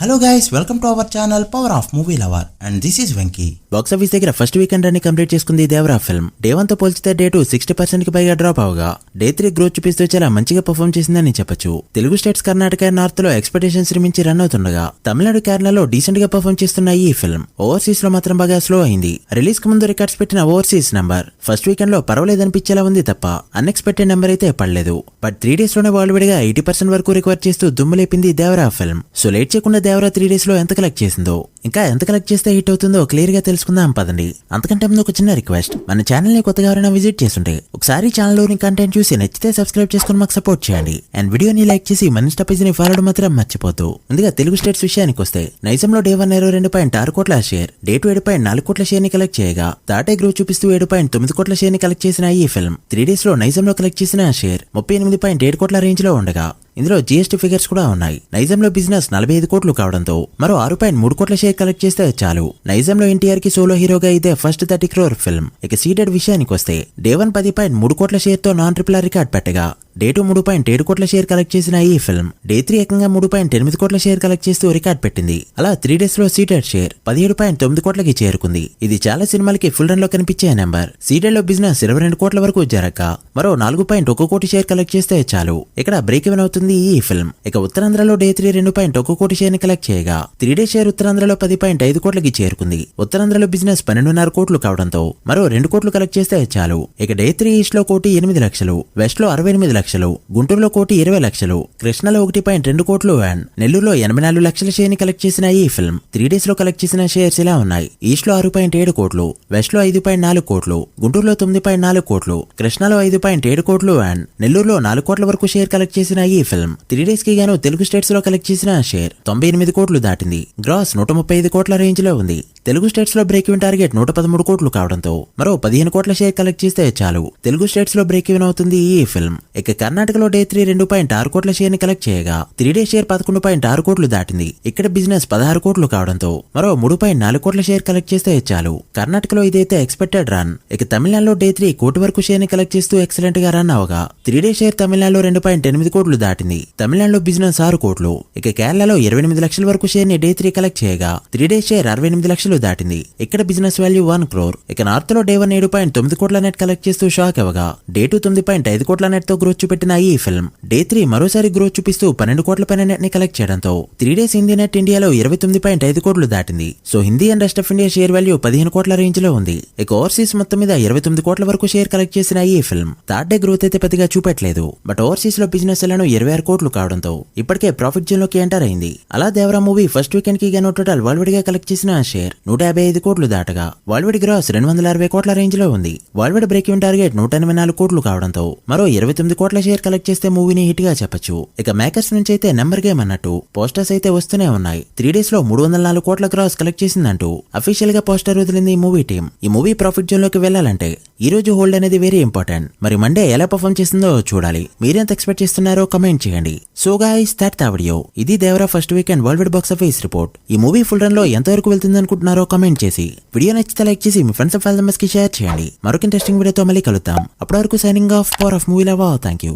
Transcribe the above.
Hello guys, welcome to our channel power of movie lover and this is Venky. Box office దగ్గర first weekend అని complete చేసుకుంది Devara film. Day 1 తో పోల్చితే day 2 60% కి పైగా డ్రాప్ అవగా డే 3 గ్రోత్ చూపిస్తూ చాలా మంచిగా పర్ఫామ్ చేసిందని చెప్పొచ్చు. తెలుగు స్టేట్స్ కర్ణాటక నార్త్ లో ఎక్స్పెక్టేషన్స్ మించి రన్ అవుతుండగా తమిళనాడు కేరళలో డీసెంట్ గా పర్ఫామ్ చేస్తున్న ఈ ఫిల్మ్ ఓవర్సీస్ లో మాత్రం బాగా స్లో అయింది. రిలీజ్ కు ముందు రికార్డ్స్ పెట్టిన ఓవర్సీస్ నంబర్ ఫస్ట్ వీకెండ్ లో పర్వాలేదనిపించేలా ఉంది తప్ప అన్ఎక్స్పెక్టెడ్ నెంబర్ అయితే పడలేదు. బట్ 3 days లోనే వరల్డ్ వైడ్ గా 80% వరకు రికవర్ చేస్తూ దుమ్ము లేపింది దేవరా ఫిల్మ్. సో లేట్ చేయకుండా దేవరా 3 days లో ఎంత కలెక్ట్ చేసిందో, ఇంకా ఎంత కలెక్ట్ చేస్తే హిట్ అవుతుందో క్లియర్ గా తెలుసుకుందాం పదండి. అంతకంటే ముందు ఒక చిన్న రిక్వెస్ట్, మన ఛానల్ ని కొత్తగా ఎవరైనా విజిట్ చేస్తుంటే ఒకసారి ఛానల్ లోని కంటెంట్ చూసి నచ్చితే సబ్స్క్రైబ్ చేసుకుని మాకు సపోర్ట్ చేయండి. అండ్ వీడియోని లైక్ చేసి మన ఇన్స్టా పేజ్ ని ఫాలో మాత్రం మర్చిపోతూ. ముందుగా తెలుగు స్టేట్స్ విషయానికి వస్తే నైజంలో డే 1 22.6 కోట్ల షేర్, డే 2 7.4 కోట్ల షేర్ ని కలెక్ట్ చేయగా తాటే గ్రోత్ చూపిస్తూ 7.9 కోట్ల షేర్ ని కలెక్ట్ చేసిన ఈ ఫిల్మ్ 3 days లో నైజంలో కలెక్ట్ చేసిన షేర్ 38.7 కోట్ల రేంజ్ లో ఉండగా ఇందులో జీఎస్టీ ఫిగర్స్ కూడా ఉన్నాయి. నైజంలో బిజినెస్ 45 కోట్లు కావడంతో మరో 6.3 కోట్ల షేర్ కలెక్ట్ చేస్తే చాలు. నైజంలో ఎన్టీఆర్ కి సోలో హీరోగా ఇదే ఫస్ట్ 30 crore ఫిల్మ్. ఇక సీడెడ్ విషయానికి వస్తే డే 1 10.3 కోట్ల షేర్ తో నాన్ ట్రిపుల్ రికార్డ్ పెట్టగా డే 2 3.7 కోట్ల షేర్ కలెక్ట్ చేసిన ఈ ఫిల్మ్ డే 3 ఏకంగా 3.8 కోట్ల షేర్ కలెక్ట్ చేస్తూ రికార్డ్ పెట్టింది. అలా 3 days లో సీడెడ్ షేర్ 17.9 కోట్లకి చేరుకుంది. ఇది చాలా సినిమాలకి ఫుల్ రన్ లో కనిపించే నెంబర్. సీడెడ్ లో బిజినెస్ 22 కోట్ల వరకు జరగక మరో 4.1 కోటి షేర్ కలెక్ట్ చేస్తే చాలు. ఇక్కడ బ్రేక్ ఈవెన్ అవుతుంది ఈ ఫిల్మ్. ఇక ఉత్తరాంధ్రలో డే 3 2.1 కోటి షేర్ ని కలెక్ట్ చేయగా 3 days షేర్ ఉత్తరాంధ్రలో 10.5 కోట్లకి చేరుకుంది. ఉత్తరాంధ్రలో బిజినెస్ 12.5 కోట్లు కావడంతో మరో 2 కోట్లు కలెక్ట్ చేస్తే చాలు. ఇక డే 3 ఈస్ట్ లో 1.8 లక్షలు, వెస్ట్ లో 68 లక్షలు, గుంటూరులో 1.20 లక్షలు, కృష్ణలో 1.2 కోట్లు అండ్ నెల్లూరులో 84 లక్షల షేర్ ని కలెక్ట్ చేసిన ఈ ఫిల్మ్ 3 days లో కలెక్ట్ చేసిన షేర్స్ ఇలా ఉన్నాయి. ఈస్ట్ లో 6.7 కోట్లు, వెస్ట్ లో 5.4 కోట్లు, గుంటూరులో 9.4 కోట్లు, కృష్ణలో 5.7 కోట్లు అండ్ నెల్లూరులో 4 కోట్ల వరకు షేర్ కలెక్ట్ చేసిన ఈ ఫిల్మ్ 3 days కి గాను తెలుగు స్టేట్స్ లో కలెక్ట్ చేసిన షేర్ 98 కోట్లు దాటింది. గ్రాస్ 135 కోట్ల రేంజ్ లో ఉంది. తెలుగు స్టేట్స్ లో బ్రేక్ ఈవెన్ టార్గెట్ 113 కోట్లు కావడంతో మరో 15 కోట్ల షేర్ కలెక్ట్ చేస్తే చాలు. తెలుగు స్టేట్స్ లో బ్రేక్ ఈవెన్ అవుతుంది ఈ ఫిల్మ్. ఇక కర్ణాటకలో డే 3 2.6 కోట్ల షేర్ ని కలెక్ట్ చేయగా 3 days షేర్ 11.6 కోట్లు దాటింది. ఇక్కడ బిజినెస్ 16 కోట్లు కావడంతో మరో 3.4 కోట్ల షేర్ కలెక్ట్ చేస్తే చాలు. కర్ణాటకలో ఇదైతే ఎక్స్పెక్టెడ్ రన్. ఇక తమిళనాడులో డే 3 కోటి వరకు షేర్ ని కలెక్ట్ చేస్తూ ఎక్సలెంట్ గా రన్ అవగా 3 days షేర్ తమిళనాడులో 2.8 కోట్లు దాటింది. తమిళనాడులో బిజినెస్ 6 కోట్లు. ఇక కేరళలో 28 లక్షల వరకు షేర్ ని డే 3 కలెక్ట్ చేయగా 3 days షేర్ 68 లక్షలు దాటింది. ఇక్కడ బిజినెస్ వాల్యూ 1 crore. ఇక నార్త్ లో డే 1 7.9 కోట్ల నెట్ కలెక్ట్ చేస్తూ షాక్ అవగా డే 2 9.5 కోట్ల నెట్ తో గ్రోత్ చూపెట్టిన ఈ ఫిల్మ్ డే 3 మరోసారి గ్రోత్ చూపిస్తూ 12 కోట్ల పైన నెట్ ని కలెక్ట్ చేయడంతో 3 days హిందీ నెట్ ఇండియాలో 29.5 కోట్లు దాటింది. So Hindi and rest of India share value 15 కోట్ల రేంజ్ లో ఉంది. ఇక ఓవర్సీస్ మొత్తం మీద 29 కోట్ల వరకు షేర్ కలెక్ట్ చేసిన ఈ ఫిల్మ్ థర్డ్ డే గ్రోత్ అయితే పెద్దగా చూపెట్టలేదు. బట్ ఓవర్సీస్ లో బిజినెస్ ఎలానో 26 కోట్లు కావడంతో ఇప్పటికే ప్రాఫిట్ జోన్ లోకి ఎంటర్ అయింది. అలా దేవరా మూవీ ఫస్ట్ వీకెండ్ కి గాను టోటల్ వరల్డ్ వైడ్ గా కలెక్ట్ చేసిన షేర్ 155 కోట్లు దాటగా వరల్డ్ వైడ్ గ్రాస్ 260 కోట్ల రేంజ్ లో ఉంది. World wide break even target 184 కోట్లు కావడంతో మరో 29 కోట్ల షేర్ కలెక్ట్ చేస్తే మూవీని హిట్ గా చెప్పొచ్చు. ఇక మేకర్స్ నుంచి అయితే నెంబర్ గేమ్ అన్నట్టు పోస్టర్స్ అయితే వస్తూనే ఉన్నాయి. 3 days లో 304 కోట్ల గ్రాస్ కలెక్ట్ చేసిందంటూ అఫీషియల్ గా పోస్టర్ వదిలింది ఈ మూవీ టీం. ఈ మూవీ ప్రాఫిట్ జోన్ లోకి వెళ్లాలంటే ఈ రోజు హోల్డ్ అనేది వెరీ ఇంపార్టెంట్. మరి మండే ఎలా పర్ఫామ్ చేస్తుందో చూడాలి. మీరెంత ఎక్స్పెక్ట్ చేస్తున్నారో కమెంట్ చేయండి. So guys, that the video. ఇది Devara first weekend world wide box office report. ఈ మూవీ ఫుల్ రన్ లో ఎంత వరకు వెళ్తుంది అనుకుంటున్నారో కమెంట్ చేసి వీడియో నచ్చితే లైక్ చేసి మీ ఫ్రెండ్స్ అండ్ ఫ్యామిలీ మెంబర్స్ కి షేర్ చేయండి. మరొక ఇంట్రెస్టింగ్ వీడియోతో మళ్ళీ కలుద్దాం. అప్పటి వరకు signing off power of movie lover. Thank you.